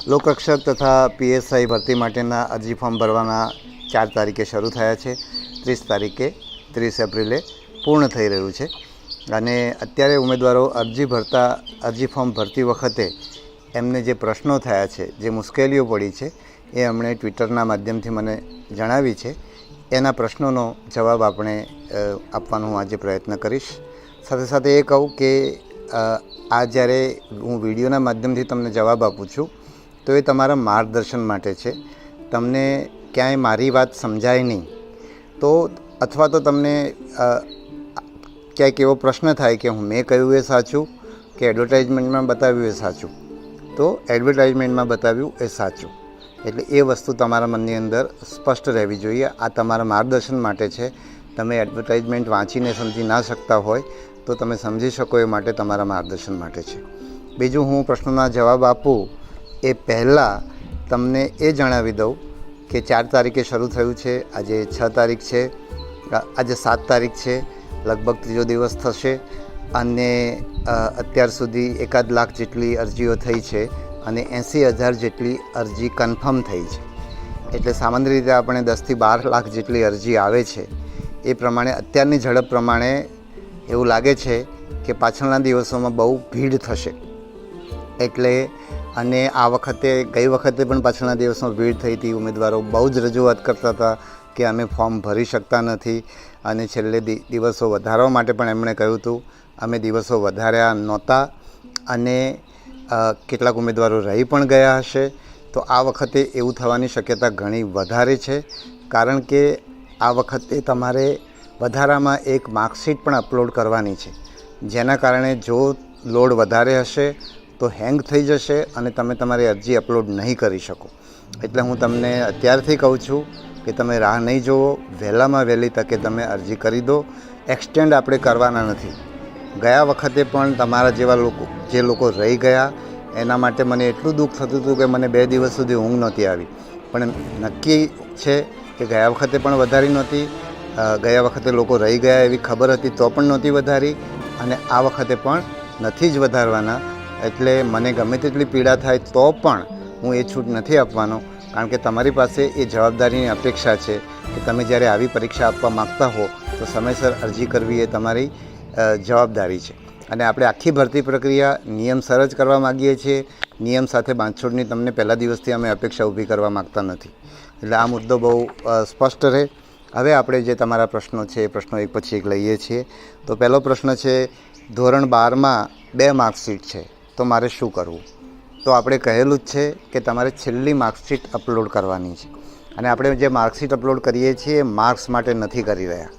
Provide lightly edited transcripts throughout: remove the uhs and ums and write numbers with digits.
લોકરક્ષક તથા પીએસઆઈ ભરતી માટેના અરજી ફોર્મ ભરવાના 4 તારીખે શરૂ થયા છે. 30 તારીખે 30 એપ્રિલે પૂર્ણ થઈ રહ્યું છે અને અત્યારે ઉમેદવારો અરજી ફોર્મ ભરતી વખતે એમને જે પ્રશ્નો થયા છે, જે મુશ્કેલીઓ પડી છે, એ એમણે ટ્વિટરના માધ્યમથી મને જણાવી છે. એના પ્રશ્નોનો જવાબ આપણે આપવાનો હું આજે પ્રયત્ન કરીશ. સાથે સાથે એ કહું કે આ જ્યારે હું વિડીયોના માધ્યમથી તમને જવાબ આપું છું તો એ તમારા માર્ગદર્શન માટે છે. તમને ક્યાંય મારી વાત સમજાય નહીં તો અથવા તો તમને ક્યાંક એવો પ્રશ્ન થાય કે મેં કહ્યું એ સાચું કે એડવર્ટાઇઝમેન્ટમાં બતાવ્યું એ સાચું, તો એડવર્ટાઇઝમેન્ટમાં બતાવ્યું એ સાચું. એટલે એ વસ્તુ તમારા મનની અંદર સ્પષ્ટ રહેવી જોઈએ. આ તમારા માર્ગદર્શન માટે છે. તમે એડવર્ટાઇઝમેન્ટ વાંચીને સમજી ના શકતા હોય તો તમે સમજી શકો એ માટે તમારા માર્ગદર્શન માટે છે. બીજું, હું પ્રશ્નોના જવાબ આપું એ પહેલાં તમને એ જણાવી દઉં કે 4 તારીખે શરૂ થયું છે. આજે 6 તારીખ છે, આજે 7 તારીખ છે. લગભગ ત્રીજો દિવસ થશે અને અત્યાર સુધી 1 લાખ જેટલી અરજીઓ થઈ છે અને 80,000 જેટલી અરજી કન્ફર્મ થઈ છે. એટલે સામાન્ય રીતે આપણે 10થી 12 લાખ જેટલી અરજી આવે છે. એ પ્રમાણે અત્યારની ઝડપ પ્રમાણે એવું લાગે છે કે પાછળના દિવસોમાં બહુ ભીડ થશે. એટલે અને આ વખતે ગઈ વખતે પણ પાછળના દિવસોમાં ભીડ થઈ હતી. ઉમેદવારો બહુ જ રજૂઆત કરતા હતા કે અમે ફોર્મ ભરી શકતા નથી અને છેલ્લે દિવસો વધારવા માટે પણ એમણે કહ્યું હતું. અમે દિવસો વધાર્યા નહોતા અને કેટલાક ઉમેદવારો રહી પણ ગયા હશે. તો આ વખતે એવું થવાની શક્યતા ઘણી વધારે છે, કારણ કે આ વખતે તમારે વધારામાં એક માર્કશીટ પણ અપલોડ કરવાની છે, જેના કારણે જો લોડ વધારે હશે તો હેંગ થઈ જશે અને તમે તમારી અરજી અપલોડ નહીં કરી શકો. એટલે હું તમને અત્યારથી કહું છું કે તમે રાહ નહીં જુઓ, વહેલામાં વહેલી તકે તમે અરજી કરી દો. એક્સટેન્ડ આપણે કરવાના નથી. ગયા વખતે પણ તમારા જેવા જે લોકો રહી ગયા એના માટે મને એટલું દુઃખ થતું હતું કે મને 2 દિવસ સુધી ઊંઘ નહોતી આવી. પણ નક્કી છે કે ગયા વખતે પણ વધારી નહોતી, ગયા વખતે લોકો રહી ગયા એવી ખબર હતી તો પણ નહોતી વધારી અને આ વખતે પણ નથી જ વધારવાના. એટલે મને ગમે તેટલી પીડા થાય તો પણ હું એ છૂટ નથી આપવાનો, કારણ કે તમારી પાસે એ જવાબદારીની અપેક્ષા છે કે તમે જ્યારે આવી પરીક્ષા આપવા માગતા હો તો સમયસર અરજી કરવી એ તમારી જવાબદારી છે. અને આપણે આખી ભરતી પ્રક્રિયા નિયમસર જ કરવા માગીએ છીએ. નિયમ સાથે બાંધછોડની તમને પહેલા દિવસથી અમે અપેક્ષા ઊભી કરવા માગતા નથી. એટલે આ મુદ્દો બહુ સ્પષ્ટ રહે. હવે આપણે જે તમારા પ્રશ્નો છે એ પ્રશ્નો એક પછી એક લઈએ છીએ. તો પહેલો પ્રશ્ન છે, ધોરણ 12માં 2 માર્કશીટ છે તો મારે શું કરવું? તો આપણે કહેલું જ છે કે તમારે છેલ્લી માર્કશીટ અપલોડ કરવાની છે અને આપણે જે માર્કશીટ અપલોડ કરીએ છીએ એ માર્ક્સ માટે નથી કરી રહ્યા.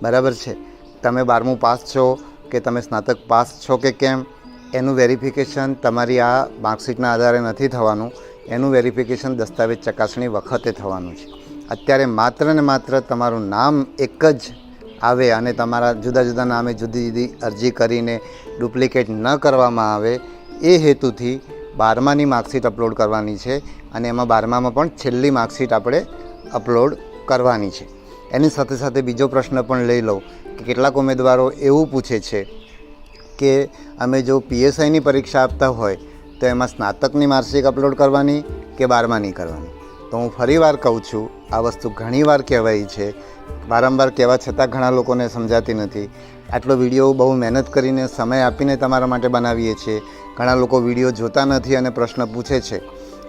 બરાબર છે? તમે 12મું પાસ છો કે તમે સ્નાતક પાસ છો કે કેમ, એનું વેરિફિકેશન તમારી આ માર્કશીટના આધારે નથી થવાનું. એનું વેરિફિકેશન દસ્તાવેજ ચકાસણી વખતે થવાનું છે. અત્યારે માત્ર ને માત્ર તમારું નામ એક જ આવે અને તમારા જુદા જુદા નામે જુદી જુદી અરજી કરીને ડુપ્લિકેટ ન કરવામાં આવે એ હેતુથી 12માની માર્કશીટ અપલોડ કરવાની છે અને એમાં 12મામાં પણ છેલ્લી માર્કશીટ આપણે અપલોડ કરવાની છે. એની સાથે સાથે બીજો પ્રશ્ન પણ લઈ લઉં કે કેટલાક ઉમેદવારો એવું પૂછે છે કે અમે જો પીએસઆઈની પરીક્ષા આપતા હોય તો એમાં સ્નાતકની માર્કશીટ અપલોડ કરવાની કે 12માની કરવાની? તો હું ફરીવાર કહું છું, આ વસ્તુ ઘણીવાર કહેવાય છે, વારંવાર કહેવા છતાં ઘણા લોકોને સમજાતી નથી. આટલો વિડીયો બહુ મહેનત કરીને સમય આપીને તમારા માટે બનાવીએ છીએ. ઘણા લોકો વિડીયો જોતા નથી અને પ્રશ્ન પૂછે છે.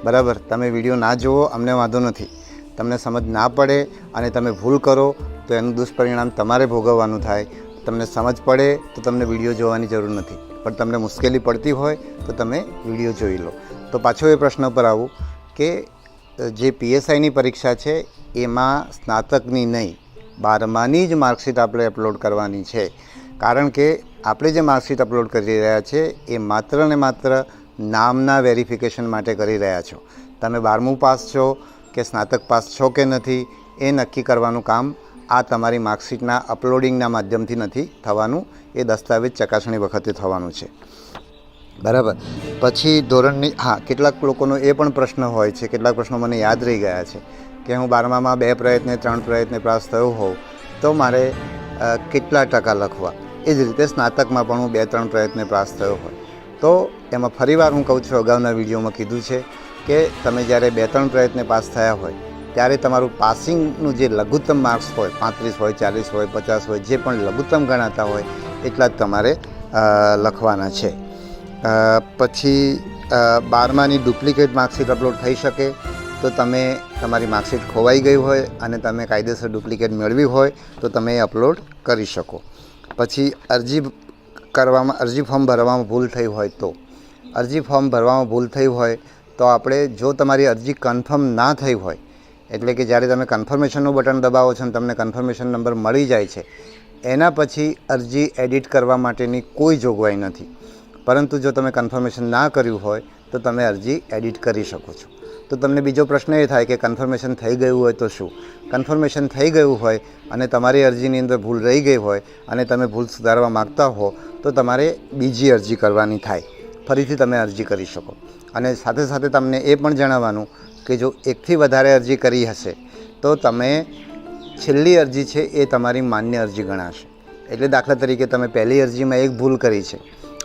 બરાબર, તમે વિડીયો ના જુઓ અમને વાંધો નથી. તમને સમજ ના પડે અને તમે ભૂલ કરો તો એનું દુષ્પરિણામ તમારે ભોગવવાનું થાય. તમને સમજ પડે તો તમને વિડીયો જોવાની જરૂર નથી, પણ તમને મુશ્કેલી પડતી હોય તો તમે વિડીયો જોઈ લો. તો પાછો એ પ્રશ્ન પર આવું કે જે પીએસઆઈની પરીક્ષા છે એમાં સ્નાતકની નહીં, 12માની જ માર્કશીટ આપણે અપલોડ કરવાની છે. કારણ કે આપણે જે માર્કશીટ અપલોડ કરી રહ્યા છે એ માત્ર ને માત્ર નામના વેરિફિકેશન માટે કરી રહ્યા છો. તમે 12મું પાસ છો કે સ્નાતક પાસ છો કે નથી એ નક્કી કરવાનું કામ આ તમારી માર્કશીટના અપલોડિંગના માધ્યમથી નથી થવાનું, એ દસ્તાવેજ ચકાસણી વખતે થવાનું છે. બરાબર. પછી ધોરણની કેટલાક લોકોનો એ પણ પ્રશ્ન હોય છે, કેટલાક પ્રશ્નો મને યાદ રહી ગયા છે કે હું 12મામાં 2 પ્રયત્ને 3 પ્રયત્ને પાસ થયો હોઉં તો મારે કેટલા ટકા લખવા? એ જ રીતે સ્નાતકમાં પણ હું 2-3 પ્રયત્ને પાસ થયો હોય તો એમાં ફરીવાર હું કહું છું, અગાઉના વિડીયોમાં કીધું છે કે તમે જ્યારે 2-3 પ્રયત્ને પાસ થયા હોય ત્યારે તમારું પાસિંગનું જે લઘુત્તમ માર્ક્સ હોય 35 હોય 40 હોય 50 હોય જે પણ લઘુત્તમ ગણાતા હોય એટલા જ તમારે લખવાના છે. પછી 12માની ડુપ્લિકેટ માર્કશીટ અપલોડ થઈ શકે તો તમે તમારી માર્કશીટ ખોવાઈ ગઈ હોય અને તમે કાયદેસર ડુપ્લિકેટ મેળવી હોય તો તમે એ અપલોડ કરી શકો. પછી અરજી ફોર્મ ભરવામાં ભૂલ થઈ હોય તો અરજી ફોર્મ ભરવામાં ભૂલ થઈ હોય તો આપણે જો તમારી અરજી કન્ફર્મ ના થઈ હોય એટલે કે જ્યારે તમે કન્ફર્મેશનનું બટન દબાવો છો અને તમને કન્ફર્મેશન નંબર મળી જાય છે એના પછી અરજી એડિટ કરવા માટેની કોઈ જોગવાઈ નથી. પરંતુ જો તમે કન્ફર્મેશન ના કર્યું હોય તો તમે અરજી એડિટ કરી શકો છો. તો તમને બીજો પ્રશ્ન એ થાય કે કન્ફર્મેશન થઈ ગયું હોય તો શું? કન્ફર્મેશન થઈ ગયું હોય અને તમારી અરજીની અંદર ભૂલ રહી ગઈ હોય અને તમે ભૂલ સુધારવા માગતા હો તો તમારે બીજી અરજી કરવાની થાય, ફરીથી તમે અરજી કરી શકો. અને સાથે સાથે તમને એ પણ જણાવવાનું કે જો એકથી વધારે અરજી કરી હશે તો તમે છેલ્લી અરજી છે એ તમારી માન્ય અરજી ગણાશે. એટલે દાખલા તરીકે તમે પહેલી અરજીમાં એક ભૂલ કરી છે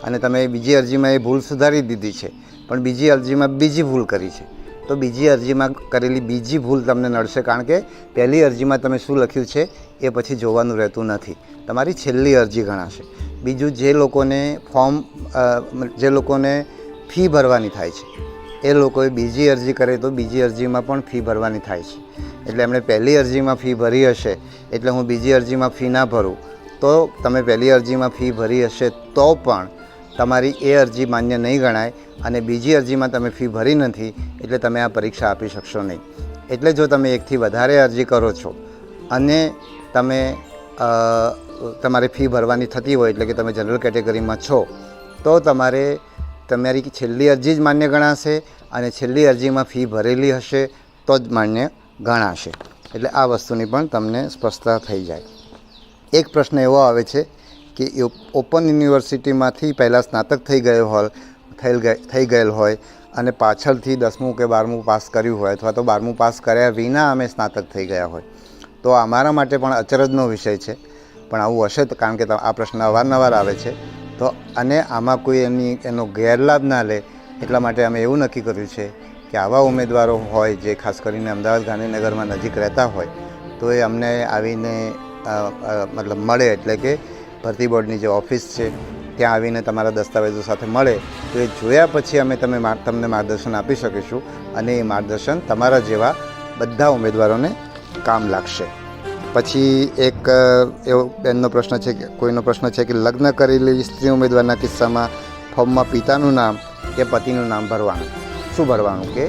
અને તમે બીજી અરજીમાં એ ભૂલ સુધારી દીધી છે પણ બીજી અરજીમાં બીજી ભૂલ કરી છે તો બીજી અરજીમાં કરેલી બીજી ભૂલ તમને નડશે, કારણ કે પહેલી અરજીમાં તમે શું લખ્યું છે એ પછી જોવાનું રહેતું નથી, તમારી છેલ્લી અરજી ગણાશે. બીજું, જે લોકોને ફી ભરવાની થાય છે એ લોકોએ બીજી અરજી કરે તો બીજી અરજીમાં પણ ફી ભરવાની થાય છે. એટલે એમણે પહેલી અરજીમાં ફી ભરી હશે એટલે હું બીજી અરજીમાં ફી ના ભરું તો તમે પહેલી અરજીમાં ફી ભરી હશે તો પણ તમારી એ અરજી માન્ય નહીં ગણાય અને બીજી અરજીમાં તમે ફી ભરી નથી એટલે તમે આ પરીક્ષા આપી શકશો નહીં. એટલે જો તમે એકથી વધારે અરજી કરો છો અને તમારે ફી ભરવાની થતી હોય એટલે કે તમે જનરલ કેટેગરીમાં છો તો તમારી છેલ્લી અરજી જ માન્ય ગણાશે અને છેલ્લી અરજીમાં ફી ભરેલી હશે તો જ માન્ય ગણાશે. એટલે આ વસ્તુની પણ તમને સ્પષ્ટતા થઈ જાય. એક પ્રશ્ન એવો આવે છે કે ઓપન યુનિવર્સિટીમાંથી પહેલાં સ્નાતક થઈ ગયેલ હોય અને પાછળથી 10મું કે 12મું પાસ કર્યું હોય અથવા તો 12મું પાસ કર્યા વિના અમે સ્નાતક થઈ ગયા હોય તો અમારા માટે પણ અચરજનો વિષય છે. પણ આવું હશે તો, કારણ કે આ પ્રશ્ન અવારનવાર આવે છે તો અને આમાં કોઈ એનો ગેરલાભ ના લે એટલા માટે અમે એવું નક્કી કર્યું છે કે આવા ઉમેદવારો હોય જે ખાસ કરીને અમદાવાદ ગાંધીનગરમાં નજીક રહેતા હોય તો એ અમને આવીને મળે, એટલે કે ભરતી બોર્ડની જે ઓફિસ છે ત્યાં આવીને તમારા દસ્તાવેજો સાથે મળે તો એ જોયા પછી અમે તમને માર્ગદર્શન આપી શકીશું અને એ માર્ગદર્શન તમારા જેવા બધા ઉમેદવારોને કામ લાગશે. પછી એક એવો કોઈનો પ્રશ્ન છે કે લગ્ન કરેલી સ્ત્રી ઉમેદવારના કિસ્સામાં ફોર્મમાં પિતાનું નામ કે પતિનું નામ ભરવાનું. શું ભરવાનું કે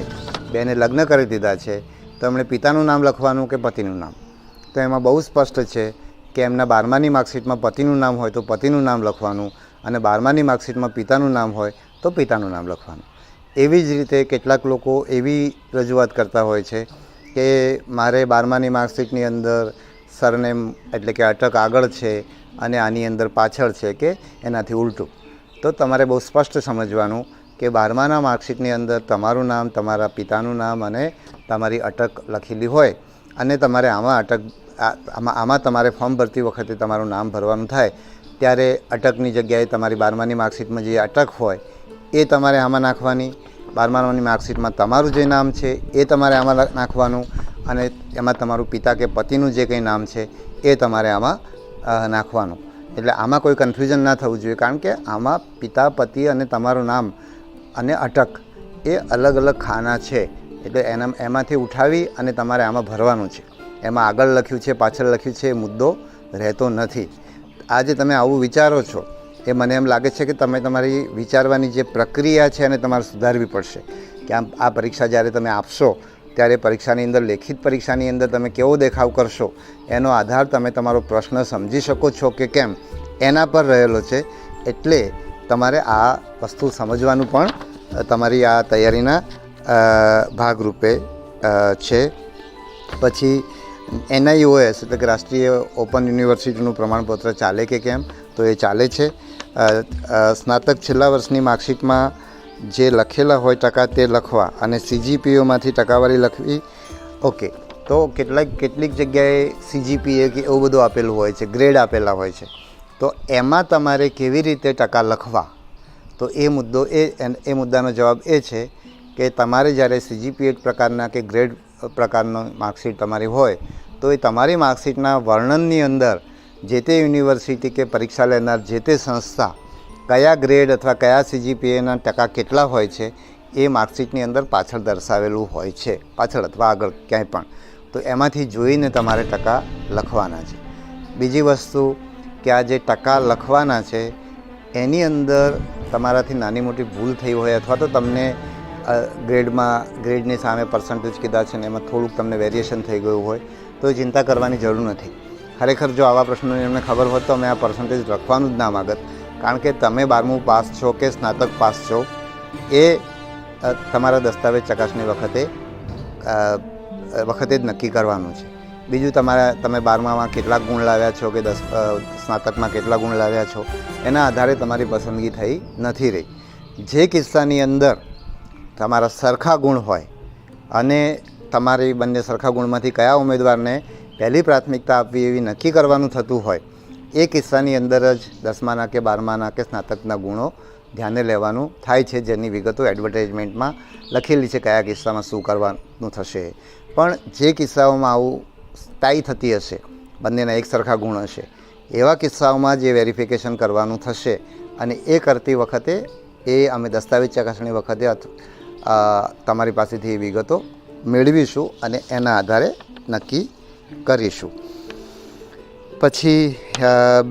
બેને લગ્ન કરી દીધા છે તો એમણે પિતાનું નામ લખવાનું કે પતિનું નામ? તો એમાં બહુ સ્પષ્ટ છે કે એમના 12માની માર્કશીટમાં પતિનું નામ હોય તો પતિનું નામ લખવાનું અને 12માની માર્કશીટમાં પિતાનું નામ હોય તો પિતાનું નામ લખવાનું. એવી જ રીતે કેટલાક લોકો એવી રજૂઆત કરતા હોય છે કે મારે 12માની માર્કશીટની અંદર સરનેમ એટલે કે અટક આગળ છે અને આની અંદર પાછળ છે કે એનાથી ઉલટું. તો તમારે બહુ સ્પષ્ટ સમજવાનું કે 12માના માર્કશીટની અંદર તમારું નામ, તમારા પિતાનું નામ અને તમારી અટક લખેલી હોય અને તમારે આમાં તમારે ફોર્મ ભરતી વખતે તમારું નામ ભરવાનું થાય ત્યારે અટકની જગ્યાએ તમારી 12માની માર્કશીટમાં જે અટક હોય એ તમારે આમાં નાખવાની. 12માની માર્કશીટમાં તમારું જે નામ છે એ તમારે આમાં નાખવાનું અને એમાં તમારું પિતા કે પતિનું જે કંઈ નામ છે એ તમારે આમાં નાખવાનું. એટલે આમાં કોઈ કન્ફ્યુઝન ના થવું જોઈએ, કારણ કે આમાં પિતા, પતિ અને તમારું નામ અને અટક એ અલગ અલગ ખાના છે. એટલે એમાંથી ઉઠાવી અને તમારે આમાં ભરવાનું છે. એમાં આગળ લખ્યું છે, પાછળ લખ્યું છે, એ મુદ્દો રહેતો નથી. આજે તમે આવું વિચારો છો એ મને એમ લાગે છે કે તમે તમારી વિચારવાની જે પ્રક્રિયા છે એને તમારે સુધારવી પડશે. કે આ પરીક્ષા જ્યારે તમે આપશો ત્યારે પરીક્ષાની અંદર, લેખિત પરીક્ષાની અંદર તમે કેવો દેખાવ કરશો એનો આધાર તમે તમારો પ્રશ્ન સમજી શકો છો કે કેમ એના પર રહેલો છે. એટલે તમારે આ વસ્તુ સમજવાનું પણ તમારી આ તૈયારીના ભાગરૂપે છે. પછી NIOS એટલે કે રાષ્ટ્રીય ઓપન યુનિવર્સિટીનું પ્રમાણપત્ર ચાલે કે કેમ? તો એ ચાલે છે. સ્નાતક છેલ્લા વર્ષની માર્કશીટમાં જે લખેલા હોય ટકા તે લખવા અને CGPAમાંથી ટકાવારી લખવી. ઓકે, તો કેટલીક જગ્યાએ CGPA કે એવું બધું આપેલું હોય છે, ગ્રેડ આપેલા હોય છે, તો એમાં તમારે કેવી રીતે ટકા લખવા? તો એ મુદ્દાનો જવાબ એ છે કે તમારે જ્યારે CGPA પ્રકારના કે ગ્રેડ પ્રકારનો માર્કશીટ તમારી હોય તો એ તમારી માર્કશીટના વર્ણનની અંદર જે તે યુનિવર્સિટી કે પરીક્ષા લેનાર જે તે સંસ્થા કયા ગ્રેડ અથવા કયા CGPAના ટકા કેટલા હોય છે એ માર્કશીટની અંદર પાછળ દર્શાવેલું હોય છે, પાછળ અથવા આગળ ક્યાંય પણ. તો એમાંથી જોઈને તમારે ટકા લખવાના છે. બીજી વસ્તુ કે આ જે ટકા લખવાના છે એની અંદર તમારાથી નાની મોટી ભૂલ થઈ હોય અથવા તો તમને ગ્રેડની સામે પર્સન્ટેજ કીધા છે ને એમાં થોડુંક તમને વેરિએશન થઈ ગયું હોય તો ચિંતા કરવાની જરૂર નથી. ખરેખર જો આવા પ્રશ્નોની એમને ખબર હોત તો અમે આ પર્સન્ટેજ લખવાનું જ ના માગત, કારણ કે તમે 12મું પાસ છો કે સ્નાતક પાસ છો એ તમારા દસ્તાવેજ ચકાસણી વખતે જ નક્કી કરવાનું છે. બીજું તમે 12મામાં કેટલા ગુણ લાવ્યા છો કે સ્નાતકમાં કેટલા ગુણ લાવ્યા છો એના આધારે તમારી પસંદગી થઈ નથી રહી. જે કિસ્સાની અંદર તમારા સરખા ગુણ હોય અને તમારી બંને સરખા ગુણમાંથી કયા ઉમેદવારને પહેલી પ્રાથમિકતા આપવી એવી નક્કી કરવાનું થતું હોય એ કિસ્સાની અંદર જ 10માના કે 12માના કે સ્નાતકના ગુણો ધ્યાને લેવાનું થાય છે, જેની વિગતો એડવર્ટાઇઝમેન્ટમાં લખેલી છે કયા કિસ્સામાં શું કરવાનું થશે. પણ જે કિસ્સાઓમાં આવું ટાઈ થતી હશે, બંનેના એક સરખા ગુણ હશે, એવા કિસ્સાઓમાં જે વેરિફિકેશન કરવાનું થશે અને એ કરતી વખતે એ અમે દસ્તાવેજ ચકાસણી વખતે તમારી પાસેથી એ વિગતો મેળવીશું અને એના આધારે નક્કી કરીશું. પછી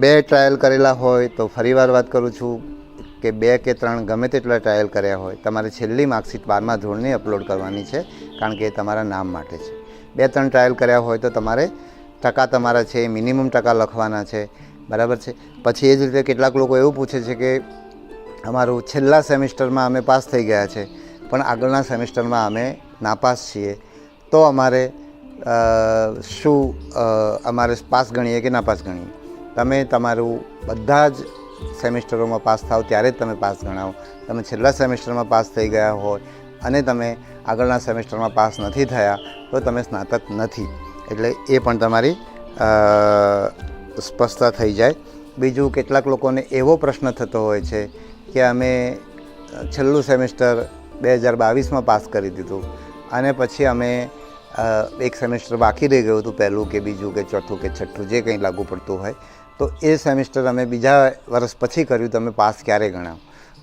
2 ટ્રાયલ કરેલા હોય તો ફરીવાર વાત કરું છું કે 2 કે 3 ગમે તેટલા ટ્રાયલ કર્યા હોય તમારે છેલ્લી માર્કશીટ 12મા ધોરણની અપલોડ કરવાની છે, કારણ કે એ તમારા નામ માટે છે. 2-3 ટ્રાયલ કર્યા હોય તો તમારે ટકા તમારા છે એ મિનિમમ ટકા લખવાના છે, બરાબર છે. પછી એ જ રીતે કેટલાક લોકો એવું પૂછે છે કે અમારું છેલ્લા સેમિસ્ટરમાં અમે પાસ થઈ ગયા છે પણ આગળના સેમિસ્ટરમાં અમે નાપાસ છીએ, તો અમારે અમારે પાસ ગણીએ કે નાપાસ ગણીએ? તમે તમારું બધા જ સેમિસ્ટરોમાં પાસ થાવ ત્યારે જ તમે પાસ ગણાવો. તમે છેલ્લા સેમિસ્ટરમાં પાસ થઈ ગયા હોય અને તમે આગળના સેમિસ્ટરમાં પાસ નથી થયા તો તમે સ્નાતક નથી. એટલે એ પણ તમારી સ્પષ્ટતા થઈ જાય. બીજું, કેટલાક લોકોને એવો પ્રશ્ન થતો હોય છે કે અમે છેલ્લું સેમિસ્ટર 2022માં પાસ કરી દીધું અને પછી અમે એક સેમિસ્ટર બાકી રહી ગયું હતું, પહેલું કે બીજું કે ચોથું કે છઠ્ઠું જે કંઈ લાગુ પડતું હોય, તો એ સેમિસ્ટર અમે બીજા વર્ષ પછી કર્યું, તો અમે પાસ ક્યારે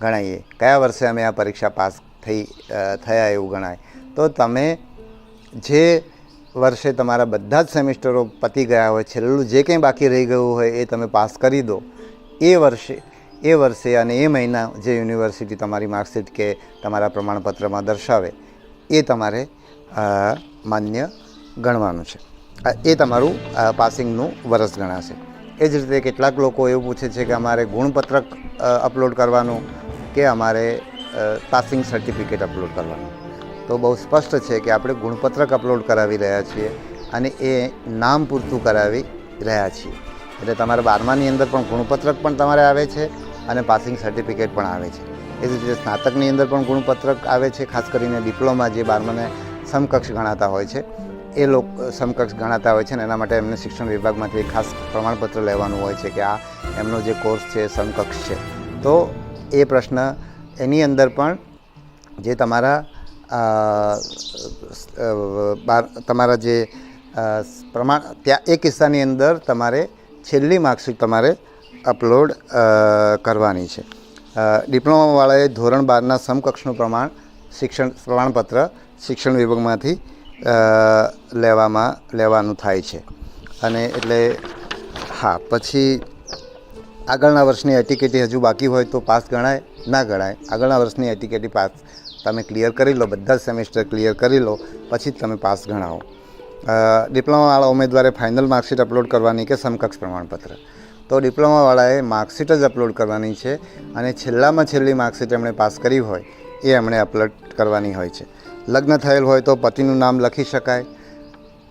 ગણાઈએ? કયા વર્ષે અમે આ પરીક્ષા પાસ થયા એવું ગણાય? તો તમે જે વર્ષે તમારા બધા જ સેમિસ્ટરો પતી ગયા હોય, છેલ્લું જે કંઈ બાકી રહી ગયું હોય એ તમે પાસ કરી દો, એ વર્ષે અને એ મહિના જે યુનિવર્સિટી તમારી માર્કશીટ કે તમારા પ્રમાણપત્રમાં દર્શાવે એ તમારે માન્ય ગણવાનું છે. એ તમારું પાસિંગનું વર્ષ ગણાશે. એ જ રીતે કેટલાક લોકો એવું પૂછે છે કે અમારે ગુણપત્રક અપલોડ કરવાનું કે અમારે પાસિંગ સર્ટિફિકેટ અપલોડ કરવાનું. તો બહુ સ્પષ્ટ છે કે આપણે ગુણપત્રક અપલોડ કરાવી રહ્યા છીએ અને એ નામ પૂરતું કરાવી રહ્યા છીએ. એટલે તમારા 12માની અંદર પણ ગુણપત્રક પણ તમારે આવે છે અને પાસિંગ સર્ટિફિકેટ પણ આવે છે. એ જ રીતે સ્નાતકની અંદર પણ ગુણપત્રક આવે છે, ખાસ કરીને ડિપ્લોમા જે 12માને સમકક્ષ ગણાતા હોય છે એ સમકક્ષ ગણાતા હોય છે ને એના માટે એમને શિક્ષણ વિભાગમાંથી ખાસ પ્રમાણપત્ર લેવાનું હોય છે કે આ એમનો જે કોર્સ છે સમકક્ષ છે. તો એ પ્રશ્ન એની અંદર પણ જે તમારા જે ત્યાં એ કિસ્સાની અંદર તમારે છેલ્લી માર્કશીટ તમારે અપલોડ કરવાની છે. ડિપ્લોમાવાળાએ ધોરણ 12ના સમકક્ષનું પ્રમાણપત્ર શિક્ષણ વિભાગમાંથી લેવાનું થાય છે. અને એટલે હા, પછી આગળના વર્ષની એટીકેટી હજુ બાકી હોય તો પાસ ગણાય ના ગણાય? આગળના વર્ષની એટીકેટી પાસ તમે ક્લિયર કરી લો, બધા જ સેમિસ્ટર ક્લિયર કરી લો, પછી જ તમે પાસ ગણાવો. ડિપ્લોમાવાળા ઉમેદવારે ફાઇનલ માર્કશીટ અપલોડ કરવાની કે સમકક્ષ પ્રમાણપત્ર? તો ડિપ્લોમાવાળાએ માર્કશીટ જ અપલોડ કરવાની છે અને છેલ્લામાં છેલ્લી માર્કશીટ એમણે પાસ કરી હોય એ એમણે અપલોડ કરવાની હોય છે. લગ્ન થયેલ હોય તો પતિનું નામ લખી શકાય.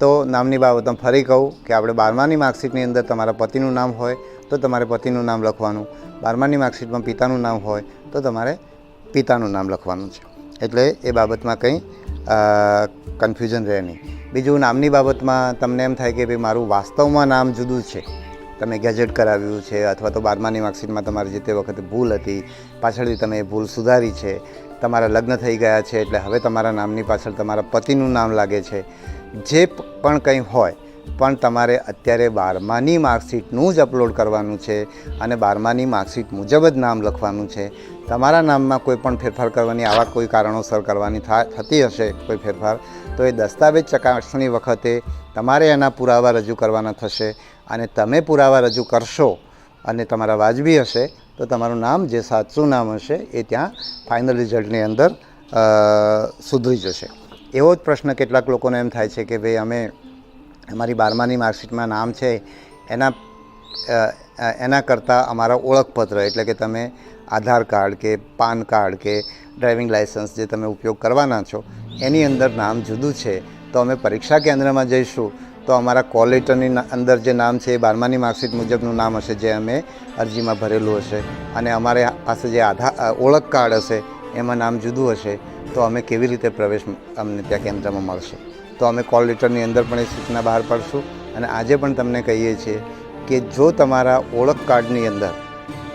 તો નામની બાબતમાં ફરી કહું કે આપણે 12માની માર્કશીટની અંદર તમારા પતિનું નામ હોય તો તમારે પતિનું નામ લખવાનું, 12માની માર્કશીટમાં પિતાનું નામ હોય તો તમારે પિતાનું નામ લખવાનું છે. એટલે એ બાબતમાં કંઈ કન્ફ્યુઝન રહે નહીં. બીજું, નામની બાબતમાં તમને એમ થાય કે ભાઈ મારું વાસ્તવમાં નામ જુદું છે, તમે ગેજેટ કરાવ્યું છે અથવા તો 12માની માર્કશીટમાં તમારી જે તે વખતે ભૂલ હતી, પાછળથી તમે એ ભૂલ સુધારી છે, તમારા લગ્ન થઈ ગયા છે એટલે હવે તમારા નામની પાછળ તમારા પતિનું નામ લાગે છે, જે પણ કંઈ હોય, પણ તમારે અત્યારે 12માની માર્કશીટનું જ અપલોડ કરવાનું છે અને 12માની માર્કશીટ મુજબ જ નામ લખવાનું છે. તમારા નામમાં કોઈ પણ ફેરફાર કરવાની, આવા કોઈ કારણોસર કરવાની થતી હશે કોઈ ફેરફાર, તો એ દસ્તાવેજ ચકાસણી વખતે તમારે એના પુરાવા રજૂ કરવાના થશે અને તમે પુરાવા રજૂ કરશો અને તમારા વાજબી હશે તો તમારું નામ, જે સાચું નામ હશે, એ ત્યાં ફાઇનલ રિઝલ્ટની અંદર સુધરી જશે. એવો જ પ્રશ્ન કેટલાક લોકોને એમ થાય છે કે ભાઈ અમે અમારી 12માની માર્કશીટમાં નામ છે એના કરતાં અમારા ઓળખપત્ર, એટલે કે તમે આધાર કાર્ડ કે પાન કાર્ડ કે ડ્રાઇવિંગ લાઇસન્સ જે તમે ઉપયોગ કરવાના છો એની અંદર નામ જુદું છે, તો અમે પરીક્ષા કેન્દ્રમાં જઈશું તો અમારા કોલ લેટરની અંદર જે નામ છે એ 12માની માર્કશીટ મુજબનું નામ હશે, જે અમે અરજીમાં ભરેલું હશે, અને અમારે પાસે જે ઓળખ કાર્ડ હશે એમાં નામ જુદું હશે, તો અમે કેવી રીતે પ્રવેશ અમને ત્યાં કેન્દ્રમાં મળશે? તો અમે કોલ લેટરની અંદર પણ એ સૂચના બહાર પાડશું. અને આજે પણ તમને કહીએ છીએ કે જો તમારા ઓળખ કાર્ડની અંદર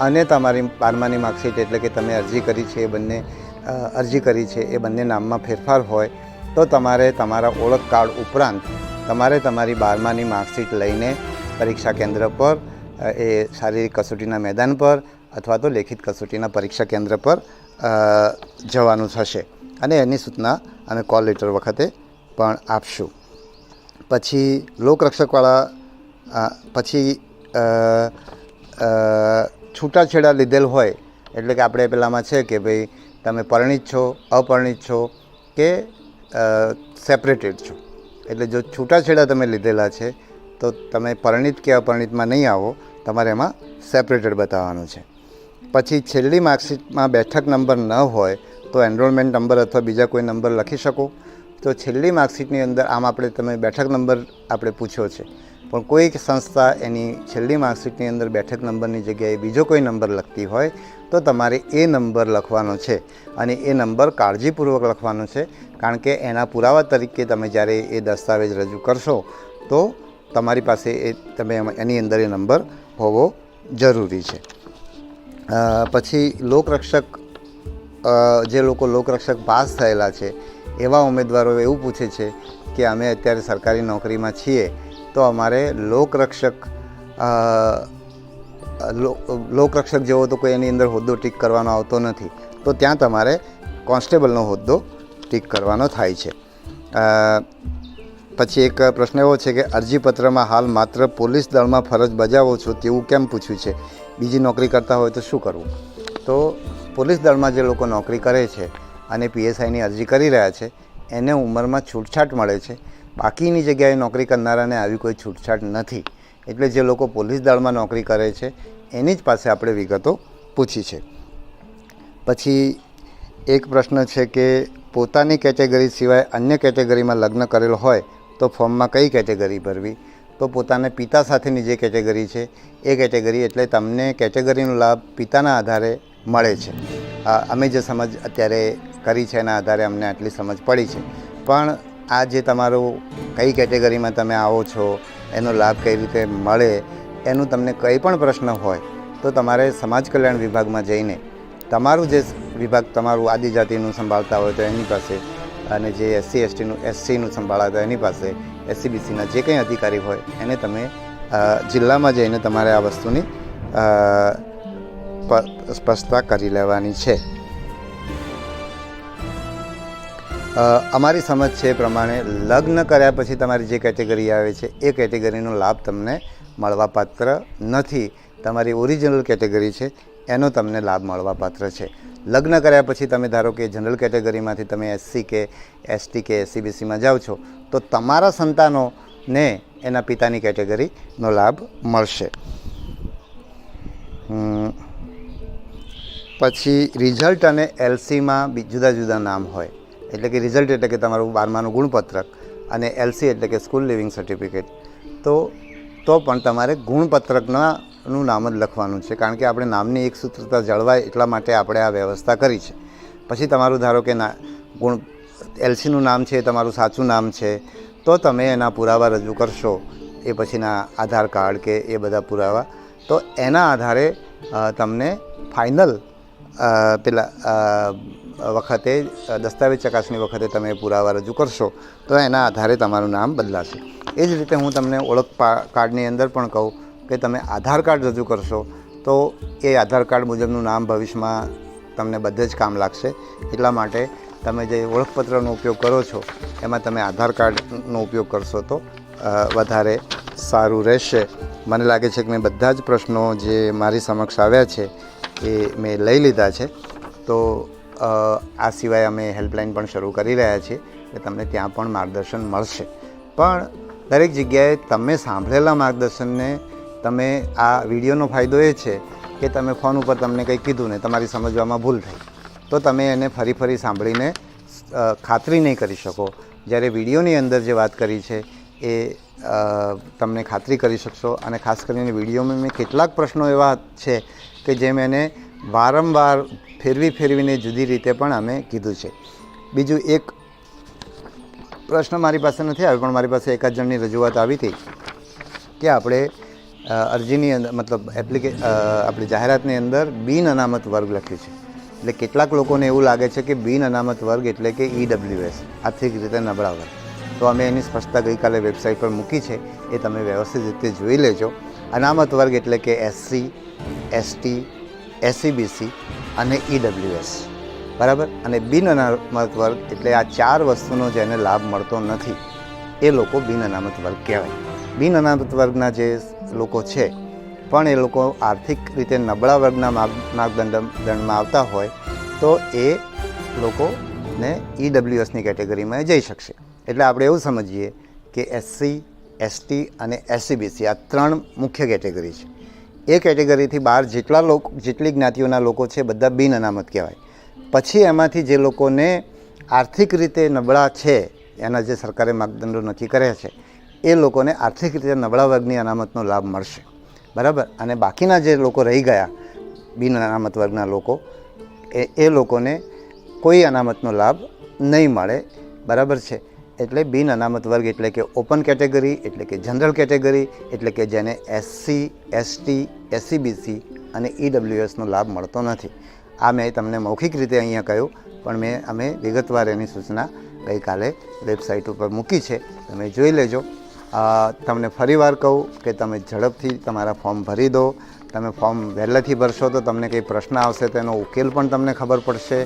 અને તમારી 12માની માર્કશીટ, એટલે કે તમે અરજી કરી છે એ બંને નામમાં ફેરફાર હોય તો તમારે તમારા ઓળખ કાર્ડ ઉપરાંત તમારે તમારી 12માની માર્કશીટ લઈને પરીક્ષા કેન્દ્ર પર, એ શારીરિક કસોટીના મેદાન પર અથવા તો લેખિત કસોટીના પરીક્ષા કેન્દ્ર પર જવાનું થશે અને એની સૂચના અમે કોલ લેટર વખતે પણ આપશું. પછી લોકરક્ષકવાળા પછી છૂટાછેડા લીધેલ હોય, એટલે કે આપણે પેલામાં છે કે ભાઈ તમે પરિણીત છો, અપરિણીત છો કે સેપરેટેડ છો, એટલે જો છૂટાછેડા તમે લીધેલા છે તો તમે પરિણીત કે અપરિણીતમાં નહીં આવો, તમારે એમાં સેપરેટેડ બતાવવાનું છે. પછી છેલ્લી માર્કશીટમાં બેઠક નંબર ન હોય તો એનરોલમેન્ટ નંબર અથવા બીજા કોઈ નંબર લખી શકો. તો છેલ્લી માર્કશીટની અંદર આમ તમે બેઠક નંબર આપણે પૂછ્યો છે, પણ કોઈ સંસ્થા એની છેલ્લી માર્કશીટની અંદર બેઠક નંબરની જગ્યાએ બીજો કોઈ નંબર લખતી હોય તો તમારે એ નંબર લખવાનો છે અને એ નંબર કાળજીપૂર્વક લખવાનો છે, કારણ કે એના પુરાવા તરીકે તમે જ્યારે એ દસ્તાવેજ રજૂ કરશો તો તમારી પાસે એની અંદર એ નંબર હોવો જરૂરી છે. પછી જે લોકો લોકરક્ષક પાસ થયેલા છે એવા ઉમેદવારો એવું પૂછે છે કે અમે અત્યારે સરકારી નોકરીમાં છીએ તો અમારે લોકરક્ષક જેવો તો કોઈ એની અંદર હોદ્દો ટીક કરવાનો આવતો નથી, તો ત્યાં તમારે કોન્સ્ટેબલનો હોદ્દો ટીક કરવાનો થાય છે. પછી એક પ્રશ્ન એવો છે કે અરજીપત્રમાં હાલ માત્ર પોલીસ દળમાં ફરજ બજાવો છો તેવું કેમ પૂછ્યું છે, બીજી નોકરી કરતા હોય તો શું કરવું? તો પોલીસ દળમાં જે લોકો નોકરી કરે છે અને PSIની અરજી કરી રહ્યા છે એને ઉંમરમાં છૂટછાટ મળે છે, બાકીની જગ્યાએ નોકરી કરનારાને આવી કોઈ છૂટછાટ નથી. એટલે જે લોકો પોલીસ દળમાં નોકરી કરે છે એની જ પાસે આપણે વિગતો પૂછી છે. પછી એક પ્રશ્ન છે કે પોતાની કેટેગરી સિવાય અન્ય કેટેગરીમાં લગ્ન કરેલ હોય તો ફોર્મમાં કઈ કેટેગરી ભરવી? તો પોતાના પિતા સાથેની જે કેટેગરી છે એ કેટેગરી, એટલે તમને કેટેગરીનો લાભ પિતાના આધારે મળે છે. અમે જે સમજ અત્યારે કરી છે એના આધારે અમને આટલી સમજ પડી છે, પણ આ જે તમારું કઈ કેટેગરીમાં તમે આવો છો, એનો લાભ કઈ રીતે મળે, એનું તમને કંઈ પણ પ્રશ્ન હોય તો તમારે સમાજ કલ્યાણ વિભાગમાં જઈને તમારું જે વિભાગ તમારું આદિજાતિનું સંભાળતા હોય તો એની પાસે, અને જે SCનું સંભાળતા હોય એની પાસે, SCBCના જે કંઈ અધિકારી હોય એને તમે જિલ્લામાં જઈને તમારે આ વસ્તુની સ્પષ્ટતા કરી લેવાની છે. અમારી સમજ છે એ પ્રમાણે લગ્ન કર્યા પછી તમારી જે કેટેગરી આવે છે એ કેટેગરીનો લાભ તમને મળવાપાત્ર નથી. તમારી ઓરિજિનલ કેટેગરી છે એનો તમને લાભ મળવાપાત્ર છે. લગ્ન કર્યા પછી તમે ધારો કે જનરલ કેટેગરીમાંથી તમે SC કે ST કે SCBCમાં જાઓ છો તો તમારા સંતાનોને એના પિતાની કેટેગરીનો લાભ મળશે. પછી રિઝલ્ટ અને LCમાં જુદા જુદા નામ હોય, એટલે કે રિઝલ્ટ એટલે કે તમારું 12માનું ગુણપત્રક અને LC એટલે કે સ્કૂલ લિવિંગ સર્ટિફિકેટ, તો પણ તમારે ગુણપત્રકનું નામ જ લખવાનું છે, કારણ કે આપણે નામની એક સૂત્રતા જળવાય એટલા માટે આપણે આ વ્યવસ્થા કરી છે. પછી તમારું ધારો કે LCનું નામ છે એ તમારું સાચું નામ છે તો તમે એના પુરાવા રજૂ કરશો, એ પછીના આધાર કાર્ડ કે એ બધા પુરાવા, તો એના આધારે તમને ફાઇનલ વખતે દસ્તાવેજ ચકાસણી વખતે તમે પુરાવા રજૂ કરશો તો એના આધારે તમારું નામ બદલાશે. એ જ રીતે હું તમને ઓળખ કાર્ડની અંદર પણ કહું કે તમે આધાર કાર્ડ રજૂ કરશો તો એ આધાર કાર્ડ મુજબનું નામ ભવિષ્યમાં તમને બધે જ કામ લાગશે. એટલા માટે તમે જે ઓળખપત્રનો ઉપયોગ કરો છો એમાં તમે આધાર કાર્ડનો ઉપયોગ કરશો તો વધારે સારું રહેશે. મને લાગે છે કે મેં બધા જ પ્રશ્નો જે મારી સમક્ષ આવ્યા છે એ મેં લઈ લીધા છે. તો આ સિવાય અમે હેલ્પલાઇન પણ શરૂ કરી રહ્યા છીએ કે તમને ત્યાં પણ માર્ગદર્શન મળશે. પણ દરેક જગ્યાએ તમે સાંભળેલા માર્ગદર્શનને તમે આ વિડીયોનો ફાયદો એ છે કે તમે ફોન ઉપર તમને કંઈ કીધું ને તમારી સમજવામાં ભૂલ થઈ તો તમે એને ફરી સાંભળીને ખાતરી નહીં કરી શકો. જ્યારે વિડીયોની અંદર જે વાત કરી છે એ તમને ખાતરી કરી શકશો. અને ખાસ કરીને વિડીયોમાં મેં કેટલાક પ્રશ્નો એવા છે કે જે મેં એને વારંવાર ફેરવીને જુદી રીતે પણ અમે કીધું છે. બીજું એક પ્રશ્ન મારી પાસે નથી આવ્યો પણ મારી પાસે એકાદ જણની રજૂઆત આવી હતી કે આપણે અરજીની અંદર મતલબ આપણી જાહેરાતની અંદર બિન અનામત વર્ગ લખ્યું છે. એટલે કેટલાક લોકોને એવું લાગે છે કે બિન અનામત વર્ગ એટલે કે EWS આર્થિક રીતે નબળા વર્ગ. તો અમે એની સ્પષ્ટતા ગઈકાલે વેબસાઇટ પર મૂકી છે, એ તમે વ્યવસ્થિત રીતે જોઈ લેજો. અનામત વર્ગ એટલે કે SC, ST, SEBC અને EWS, બરાબર. અને બિન અનામત વર્ગ એટલે આ 4 વસ્તુનો જેને લાભ મળતો નથી એ લોકો બિન અનામત વર્ગ કહેવાય. બિન અનામત વર્ગના જે લોકો છે પણ એ લોકો આર્થિક રીતે નબળા વર્ગના માપદંડમાં આવતા હોય તો એ લોકોને EWSની કેટેગરીમાં જઈ શકશે. એટલે આપણે એવું સમજીએ કે SC, ST અને SEBC આ 3 મુખ્ય કેટેગરી છે. એ કેટેગરીથી બહાર જેટલી જ્ઞાતિઓના લોકો છે બધા બિન અનામત કહેવાય. પછી એમાંથી જે લોકોને આર્થિક રીતે નબળા છે એના જે સરકારે માપદંડો નક્કી કર્યા છે એ લોકોને આર્થિક રીતે નબળા વર્ગની અનામતનો લાભ મળશે, બરાબર. અને બાકીના જે લોકો રહી ગયા બિન અનામત વર્ગના લોકો એ લોકોને કોઈ અનામતનો લાભ નહીં મળે, બરાબર છે. એટલે બિન અનામત વર્ગ એટલે કે ઓપન કેટેગરી એટલે કે જનરલ કેટેગરી એટલે કે જેને SC, ST, SEBC અને EWSનો લાભ મળતો નથી. આ મેં તમને મૌખિક રીતે અહીંયા કહ્યું પણ અમે વિગતવાર એની સૂચના ગઈકાલે વેબસાઇટ ઉપર મૂકી છે, તમે જોઈ લેજો. તમને ફરીવાર કહું કે તમે ઝડપથી તમારા ફોર્મ ભરી દો. તમે ફોર્મ વહેલાથી ભરશો તો તમને કંઈ પ્રશ્ન આવશે તો એનો ઉકેલ પણ તમને ખબર પડશે.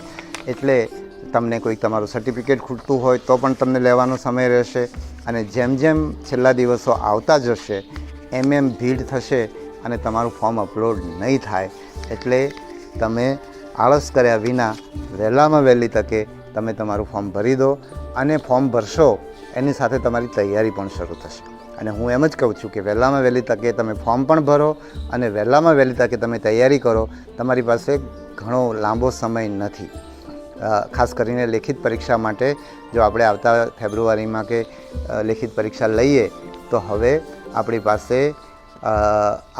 એટલે તમને કોઈ તમારું સર્ટિફિકેટ ખૂટતું હોય તો પણ તમને લેવાનો સમય રહેશે. અને જેમ છેલ્લા દિવસો આવતા જશે એમ ભીડ થશે અને તમારું ફોર્મ અપલોડ નહીં થાય. એટલે તમે આળસ કર્યા વિના વહેલામાં વહેલી તકે તમે તમારું ફોર્મ ભરી દો. અને ફોર્મ ભરશો એની સાથે તમારી તૈયારી પણ શરૂ થશે. અને હું એમ જ કહું છું કે વહેલામાં વહેલી તકે તમે ફોર્મ પણ ભરો અને વહેલામાં વહેલી તકે તમે તૈયારી કરો. તમારી પાસે ઘણો લાંબો સમય નથી. ખાસ કરીને લેખિત પરીક્ષા માટે જો આપણે આવતા ફેબ્રુઆરીમાં કે લેખિત પરીક્ષા લઈએ તો હવે આપણી પાસે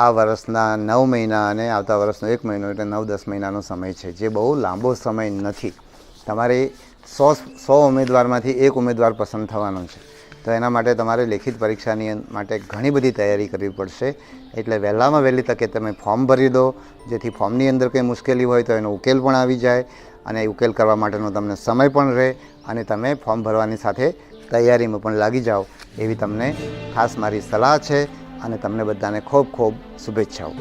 આ વર્ષના 9 મહિના અને આવતા વર્ષનો 1 મહિનો એટલે 9-10 મહિનાનો સમય છે, જે બહુ લાંબો સમય નથી. તમારે 100 ઉમેદવારમાંથી 1 ઉમેદવાર પસંદ થવાનો છે. તો એના માટે તમારે લેખિત પરીક્ષાની માટે ઘણી બધી તૈયારી કરવી પડશે. એટલે વહેલામાં વહેલી તકે તમે ફોર્મ ભરી દો, જેથી ફોર્મની અંદર કંઈ મુશ્કેલી હોય તો એનો ઉકેલ પણ આવી જાય અને ઉકેલ કરવા માટેનો તમને સમય પણ રહે અને તમે ફોર્મ ભરવાની સાથે તૈયારીમાં પણ લાગી જાઓ એવી તમને ખાસ મારી સલાહ છે. અને તમને બધાને ખૂબ શુભેચ્છાઓ.